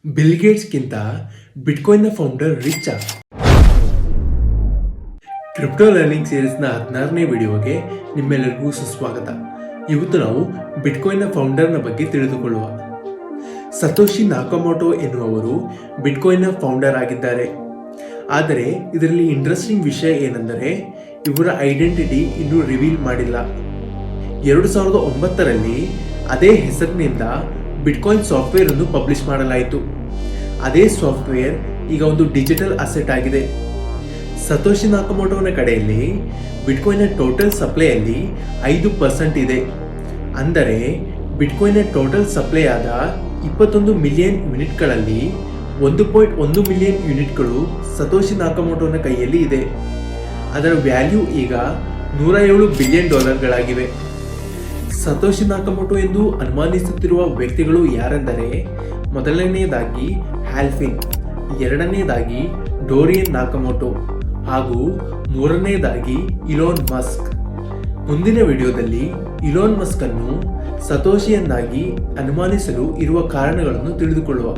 Bill ಗೇಟ್ಸ್ಗಿಂತ ಬಿಟ್ಕಾಯಿನ್ನ founder rich. Crypto learning ಸೀರೀಸ್ನ 16ನೇ ವಿಡಿಯೋಗೆ ನಿಮ್ಮೆಲ್ಲರಿಗೂ ಸುಸ್ವಾಗತ. ಇವತ್ತು ನಾವು ಬಿಟ್ಕಾಯಿನ್ನ ಫೌಂಡರ್ನ ಬಗ್ಗೆ ತಿಳಿದುಕೊಳ್ಳುವ. ಸತೋಶಿ ನಾಕಮೋಟೋ ಎನ್ನುವರು ಬಿಟ್ಕಾಯಿನ್ನ ಫೌಂಡರ್ ಆಗಿದ್ದಾರೆ. ಆದರೆ ಇದರಲ್ಲಿ ಇಂಟ್ರೆಸ್ಟಿಂಗ್ ವಿಷಯ ಏನೆಂದರೆ ಇವರ ಐಡೆಂಟಿಟಿ ಇನ್ನೂ ರಿವೀಲ್ ಮಾಡಿಲ್ಲ. 2009ರಲ್ಲಿ ಅದೇ ಹೆಸರಿನಿಂದ ಬಿಟ್ಕಾಯಿನ್ ಸಾಫ್ಟ್ವೇರ್ ಅನ್ನು ಪಬ್ಲಿಷ್ ಮಾಡಲಾಯಿತು. ಅದೇ ಸಾಫ್ಟ್ವೇರ್ ಈಗ ಒಂದು ಡಿಜಿಟಲ್ ಅಸೆಟ್ ಆಗಿದೆ. ಸತೋಶಿ ನಾಕಮೋಟೋನ ಕಡೆಯಲ್ಲಿ ಬಿಟ್ಕಾಯಿನ್ನ ಟೋಟಲ್ ಸಪ್ಲೈಯಲ್ಲಿ 5% ಇದೆ. ಅಂದರೆ ಬಿಟ್ಕಾಯಿನ್ನ ಟೋಟಲ್ ಸಪ್ಲೈ ಆದ 21 ಮಿಲಿಯನ್ ಯೂನಿಟ್ಗಳಲ್ಲಿ 1.1 ಮಿಲಿಯನ್ ಯೂನಿಟ್ಗಳು ಸತೋಶಿ ನಾಕಮೋಟೋನ ಕೈಯಲ್ಲಿ ಇದೆ. ಅದರ ವ್ಯಾಲ್ಯೂ ಈಗ $107 ಬಿಲಿಯನ್. ಸತೋಶಿ ನಾಕಮೋಟೋ ಎಂದು ಅನುಮಾನಿಸುತ್ತಿರುವ ವ್ಯಕ್ತಿಗಳು ಯಾರೆಂದರೆ, ಮೊದಲನೆಯದಾಗಿ ಹ್ಯಾಲ್ಫಿನ್, ಎರಡನೆಯದಾಗಿ ಡೋರಿಯನ್ ನಾಕಮೋಟೋ ಹಾಗೂ ಮೂರನೆಯದಾಗಿ ಇಲೋನ್ ಮಸ್ಕ್. ಮುಂದಿನ ವಿಡಿಯೋದಲ್ಲಿ ಇಲೋನ್ ಮಸ್ಕ್ ಅನ್ನು ಸತೋಶಿಯನ್ನಾಗಿ ಅನುಮಾನಿಸಲು ಇರುವ ಕಾರಣಗಳನ್ನು ತಿಳಿದುಕೊಳ್ಳುವ.